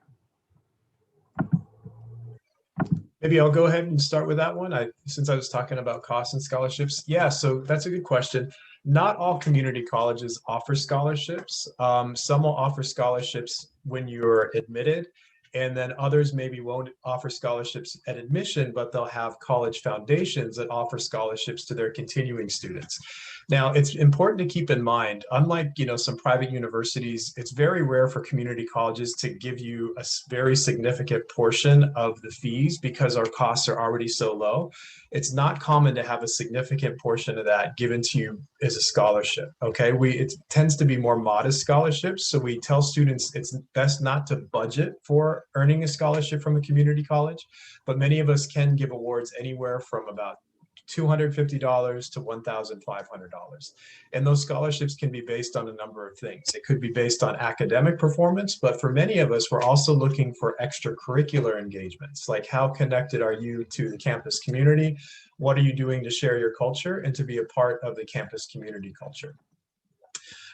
Maybe I'll go ahead and start with that one. Since I was talking about costs and scholarships. Yeah, so that's a good question. Not all community colleges offer scholarships. Some will offer scholarships when you're admitted, and then others maybe won't offer scholarships at admission, but they'll have college foundations that offer scholarships to their continuing students. Now, it's important to keep in mind, unlike some private universities, it's very rare for community colleges to give you a very significant portion of the fees because our costs are already so low. It's not common to have a significant portion of that given to you as a scholarship. Okay, it tends to be more modest scholarships, so we tell students it's best not to budget for earning a scholarship from a community college, but many of us can give awards anywhere from about $250 to $1,500. And those scholarships can be based on a number of things. It could be based on academic performance, but for many of us, we're also looking for extracurricular engagements, like how connected are you to the campus community? What are you doing to share your culture and to be a part of the campus community culture?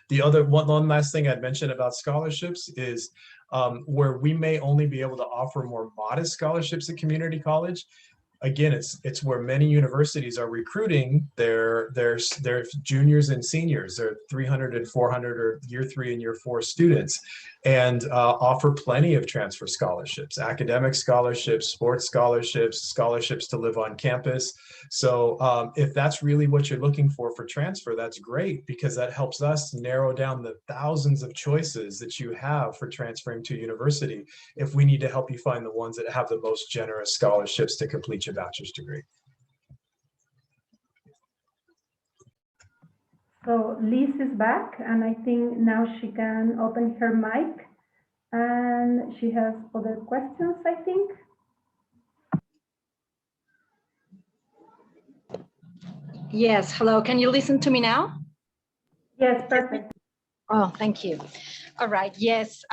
The other one last thing I'd mention about scholarships is where we may only be able to offer more modest scholarships at community college. Again, it's where many universities are recruiting their juniors and seniors, their 300 and 400 or year 3 and year 4 students, and offer plenty of transfer scholarships, academic scholarships, sports scholarships, scholarships to live on campus. So if that's really what you're looking for transfer, that's great, because that helps us narrow down the thousands of choices that you have for transferring to university if we need to help you find the ones that have the most generous scholarships to complete your bachelor's degree. So Liz is back, and I think now she can open her mic, and she has other questions, I think. Yes, hello, can you listen to me now? Yes, perfect. Oh, thank you. All right, yes,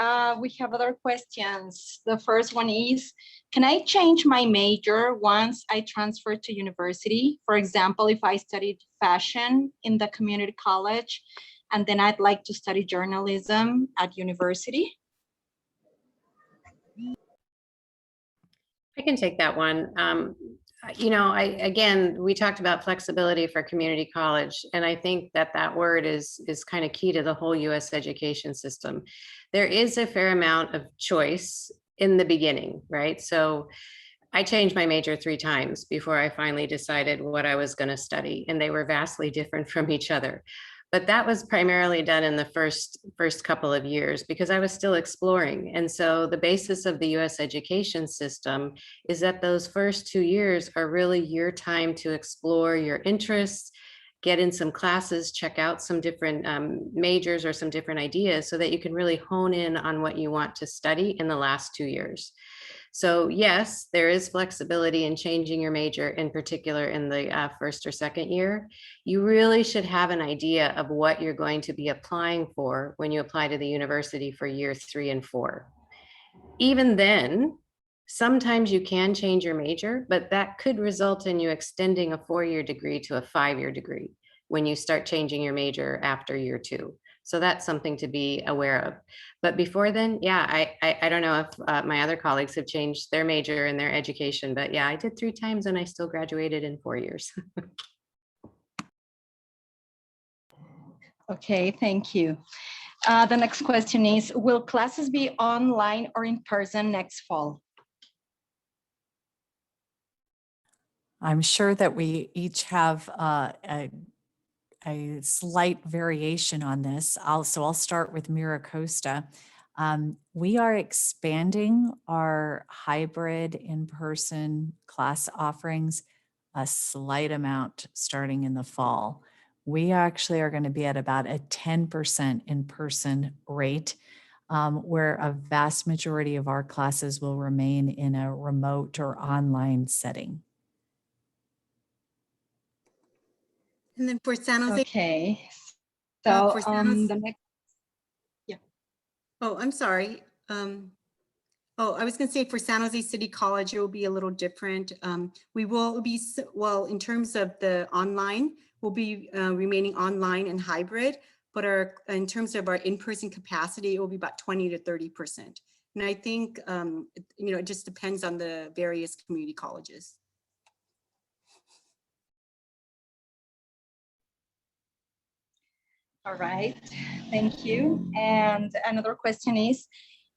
we have other questions. The first one is, can I change my major once I transfer to university? For example, if I studied fashion in the community college, and then I'd like to study journalism at university? I can take that one. You know, again, we talked about flexibility for community college, and I think that that word is kind of key to the whole U.S. education system. There is a fair amount of choice in the beginning, right? So I changed my major 3 times before I finally decided what I was going to study, and they were vastly different from each other. But that was primarily done in the first couple of years because I was still exploring. And so the basis of the US education system is that those first 2 years are really your time to explore your interests, get in some classes, check out some different majors or some different ideas so that you can really hone in on what you want to study in the last 2 years. So yes, there is flexibility in changing your major, in particular in the first or second year. You really should have an idea of what you're going to be applying for when you apply to the university for year 3 and 4. Even then, sometimes you can change your major, but that could result in you extending a 4-year degree to a 5-year degree when you start changing your major after year 2. So that's something to be aware of. But before then, yeah, I don't know if my other colleagues have changed their major in their education, but yeah, I did 3 times and I still graduated in 4 years. Okay, thank you. The next question is, will classes be online or in person next fall? I'm sure that we each have a slight variation on this. I'll start with Mira Costa. We are expanding our hybrid in-person class offerings a slight amount starting in the fall. We actually are going to be at about a 10% in-person rate, where a vast majority of our classes will remain in a remote or online setting. And then for San Jose. Okay, so for San Jose, the next, yeah. Oh, I'm sorry. I was going to say for San Jose City College, it will be a little different. We will be, well, in terms of the online, we'll be remaining online and hybrid, but in terms of our in-person capacity, it will be about 20 to 30%. And I think, it just depends on the various community colleges. All right, thank you. And another question is,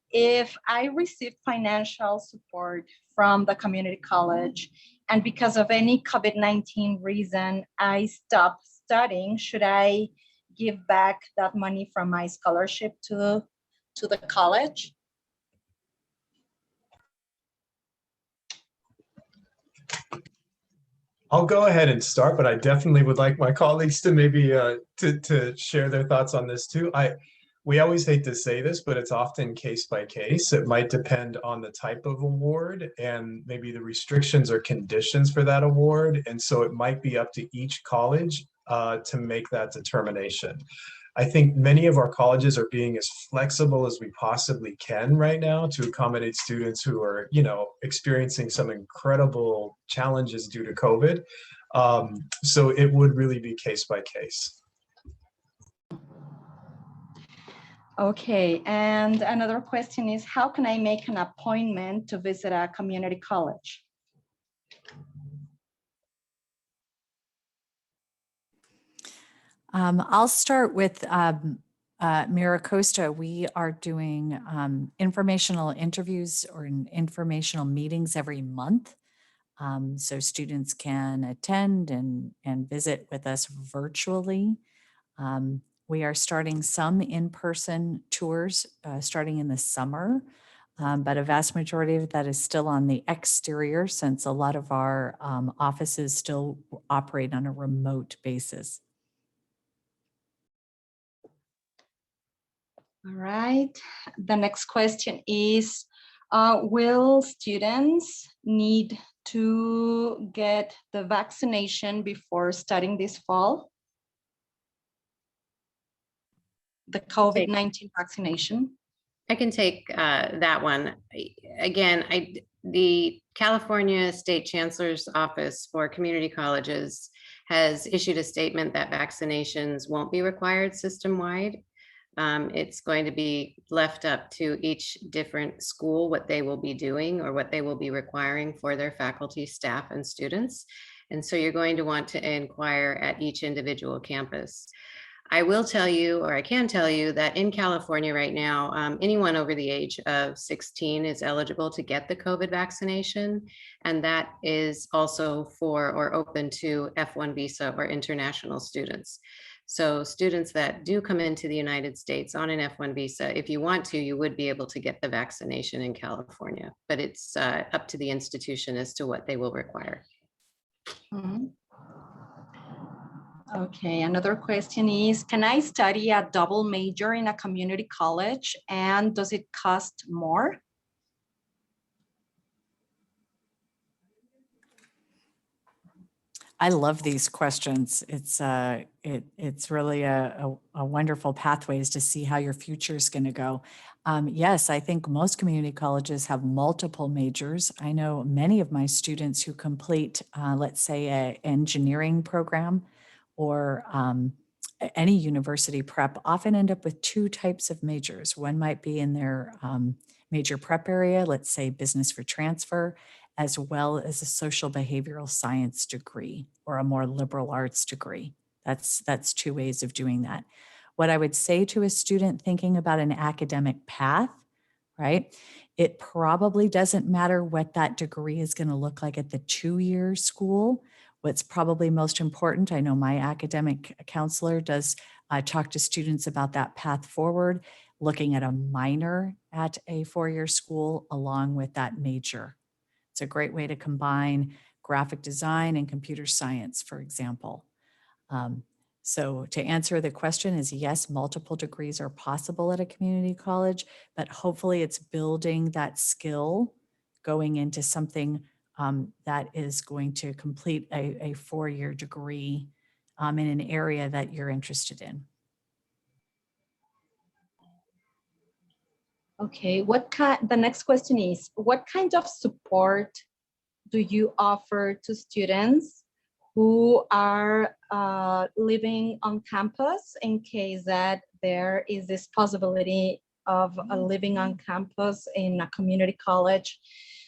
if I received financial support from the community college and because of any COVID-19 reason, I stopped studying, should I give back that money from my scholarship to the college? I'll go ahead and start, but I definitely would like my colleagues to maybe to share their thoughts on this too. we always hate to say this, but it's often case by case. It might depend on the type of award and maybe the restrictions or conditions for that award. And so it might be up to each college to make that determination. I think many of our colleges are being as flexible as we possibly can right now to accommodate students who are, experiencing some incredible challenges due to COVID. So it would really be case by case. Okay, and another question is, how can I make an appointment to visit a community college? I'll start with Miracosta. We are doing informational interviews or informational meetings every month. So students can attend and visit with us virtually. We are starting some in-person tours starting in the summer, but a vast majority of that is still on the exterior since a lot of our offices still operate on a remote basis. All right, the next question is, will students need to get the vaccination before studying this fall? The COVID-19 vaccination? I can take that one. Again, the California State Chancellor's Office for Community Colleges has issued a statement that vaccinations won't be required system-wide. It's going to be left up to each different school what they will be doing or what they will be requiring for their faculty, staff, and students. And so you're going to want to inquire at each individual campus. I will tell you, or I can tell you, that in California right now, anyone over the age of 16 is eligible to get the COVID vaccination. And that is also for or open to F1 visa or international students. So students that do come into the United States on an F1 visa, if you want to, you would be able to get the vaccination in California, but it's up to the institution as to what they will require. Mm-hmm. Okay, another question is, can I study a double major in a community college, and does it cost more? I love these questions. It's really a wonderful pathways to see how your future is going to go. Yes, I think most community colleges have multiple majors. I know many of my students who complete, let's say, an engineering program or any university prep often end up with two types of majors. One might be in their major prep area, let's say business for transfer, as well as a social behavioral science degree or a more liberal arts degree. That's two ways of doing that. What I would say to a student thinking about an academic path, right? It probably doesn't matter what that degree is going to look like at the 2-year school. What's probably most important, I know my academic counselor does talk to students about that path forward, looking at a minor at a 4-year school along with that major. It's a great way to combine graphic design and computer science, for example. So to answer the question is yes, multiple degrees are possible at a community college, but hopefully it's building that skill going into something that is going to complete a 4-year degree in an area that you're interested in. Okay, the next question is, what kind of support do you offer to students who are living on campus in case that there is this possibility of living on campus in a community college,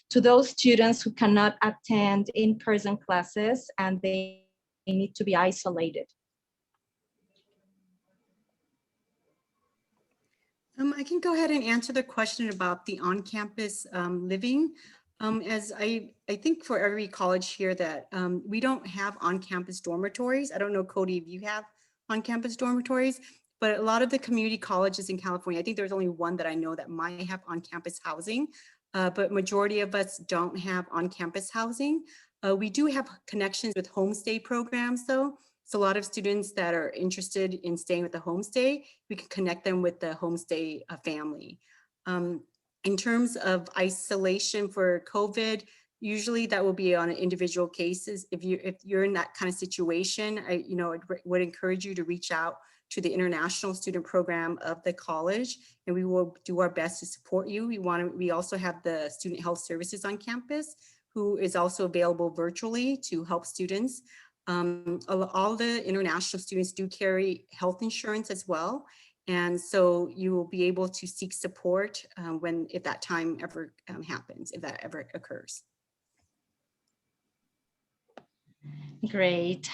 to those students who cannot attend in-person classes and they need to be isolated? I can go ahead and answer the question about the on-campus living. As I think for every college here that we don't have on-campus dormitories. I don't know, Cody, if you have on-campus dormitories, but a lot of the community colleges in California, I think there's only one that I know that might have on-campus housing, but majority of us don't have on-campus housing. We do have connections with homestay programs though. So a lot of students that are interested in staying with the homestay, we can connect them with the homestay family. In terms of isolation for COVID, usually that will be on an individual cases. If you're in that kind of situation, I would encourage you to reach out to the international student program of the college, and we will do our best to support you. We also have the student health services on campus, who is also available virtually to help students. All the international students do carry health insurance as well. And so you will be able to seek support if that time ever happens, if that ever occurs. Great.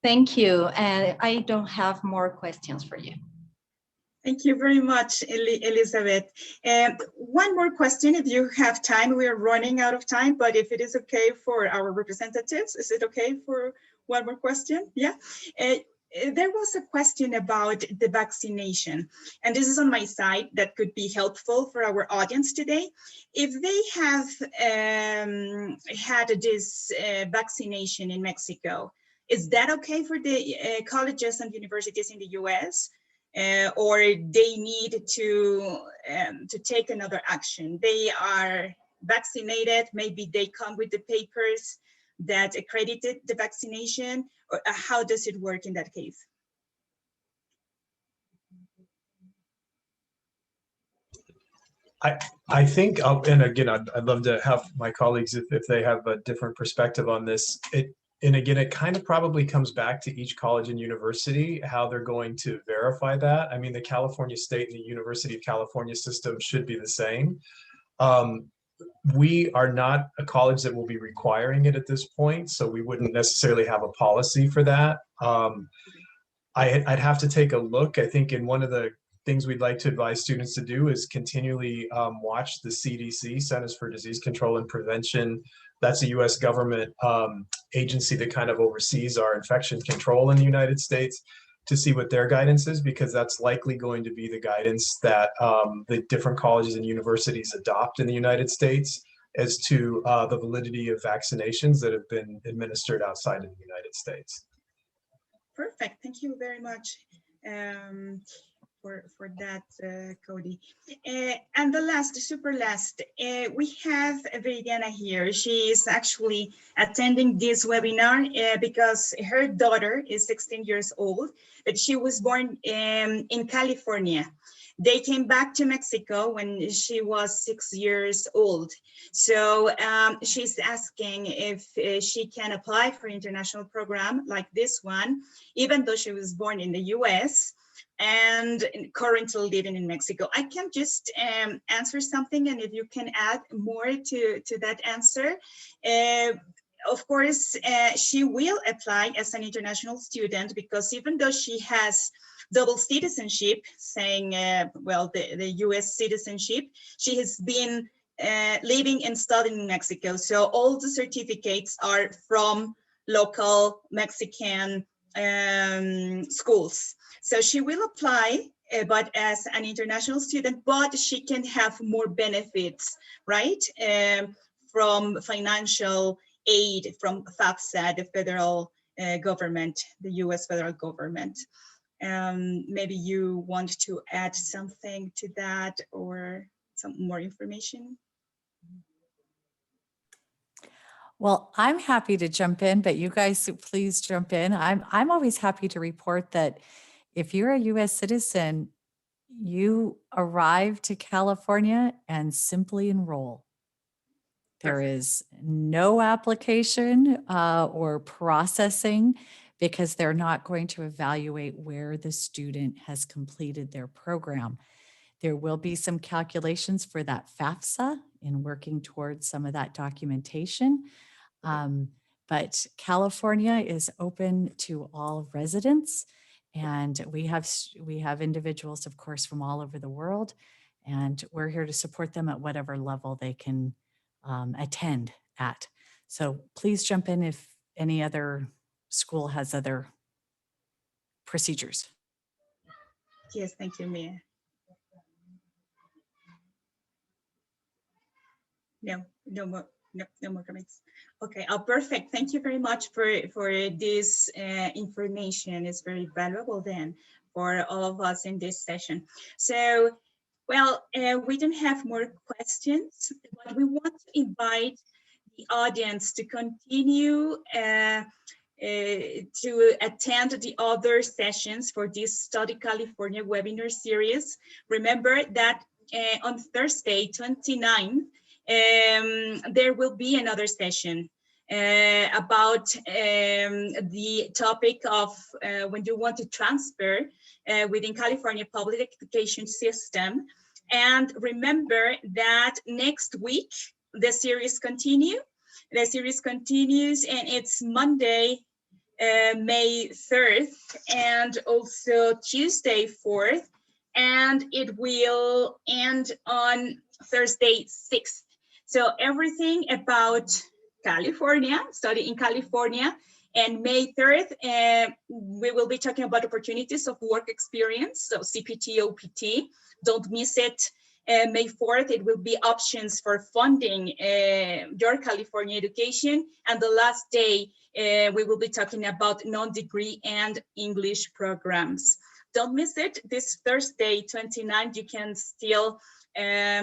Thank you. And I don't have more questions for you. Thank you very much, Elizabeth. One more question, if you have time. We are running out of time, but if it is okay for our representatives, is it okay for one more question? Yeah. There was a question about the vaccination, and this is on my side that could be helpful for our audience today. If they have had this vaccination in Mexico, is that okay for the colleges and universities in the US? Or they need to take another action? They are vaccinated, maybe they come with the papers that accredited the vaccination, or how does it work in that case? I think, and again, I'd love to have my colleagues, if they have a different perspective on this. And again, it kind of probably comes back to each college and university, how they're going to verify that. I mean, the California State and the University of California system should be the same. We are not a college that will be requiring it at this point, so we wouldn't necessarily have a policy for that. I'd have to take a look. I think in one of the things we'd like to advise students to do is continually watch the CDC, Centers for Disease Control and Prevention. That's a US government agency that kind of oversees our infection control in the United States, to see what their guidance is, because that's likely going to be the guidance that the different colleges and universities adopt in the United States as to the validity of vaccinations that have been administered outside of the United States. Perfect, thank you very much for that, Cody. And the last, super last, we have Viridiana here. She is actually attending this webinar because her daughter is 16 years old, but she was born in California. They came back to Mexico when she was 6 years old. So she's asking if she can apply for an international program like this one, even though she was born in the US and currently living in Mexico. I can just answer something, and if you can add more to that answer. Of course, she will apply as an international student, because even though she has double citizenship, saying, well, the US citizenship, she has been living and studying in Mexico. So all the certificates are from local Mexican schools. So she will apply, but as an international student, but she can have more benefits, right? From financial aid from FAFSA, the federal government, the US federal government. Maybe you want to add something to that or some more information? Well, I'm happy to jump in, but you guys please jump in. I'm always happy to report that if you're a US citizen, you arrive to California and simply enroll. There is no application or processing, because they're not going to evaluate where the student has completed their program. There will be some calculations for that FAFSA in working towards some of that documentation. But California is open to all residents, and we have individuals, of course, from all over the world, and we're here to support them at whatever level they can attend at. So please jump in if any other school has other procedures. Yes, thank you, Mia. No No, no more comments. Okay, perfect. Thank you very much for this information. It's very valuable then for all of us in this session. So, well, we don't have more questions, but we want to invite the audience to continue to attend the other sessions for this Study California webinar series. Remember that on Thursday, 29, there will be another session about the topic of when you want to transfer within California public education system. And remember that next week, the series continues, and it's Monday, May 3rd, and also Tuesday 4th, and it will end on Thursday 6th. So everything about California, study in California, and May 3rd, we will be talking about opportunities of work experience, so CPT, OPT. Don't miss it. May 4th, it will be options for funding your California education. And the last day, we will be talking about non-degree and English programs. Don't miss it. This Thursday, 29th, you can still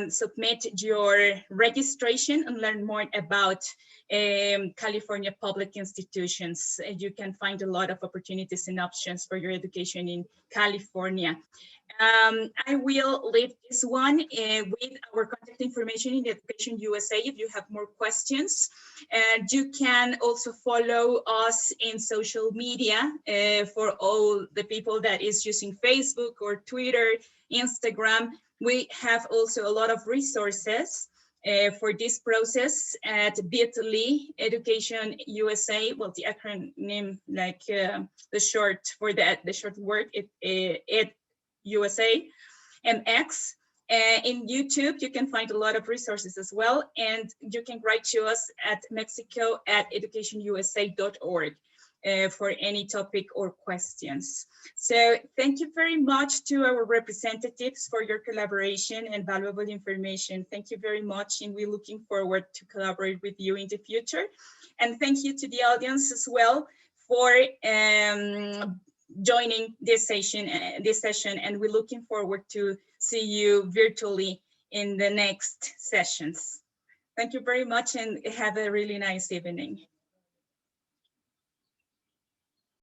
submit your registration and learn more about California public institutions. You can find a lot of opportunities and options for your education in California. I will leave this one with our contact information in Education USA if you have more questions. And you can also follow us in social media for all the people that is using Facebook or Twitter, Instagram. We have also a lot of resources for this process at bit.ly Education USA. Well, the acronym, like the short for that, the short word, it USA, MX. In YouTube, you can find a lot of resources as well. And you can write to us at mexico@educationusa.org for any topic or questions. So thank you very much to our representatives for your collaboration and valuable information. Thank you very much, and we're looking forward to collaborate with you in the future. And thank you to the audience as well for joining this session, and we're looking forward to see you virtually in the next sessions. Thank you very much, and have a really nice evening.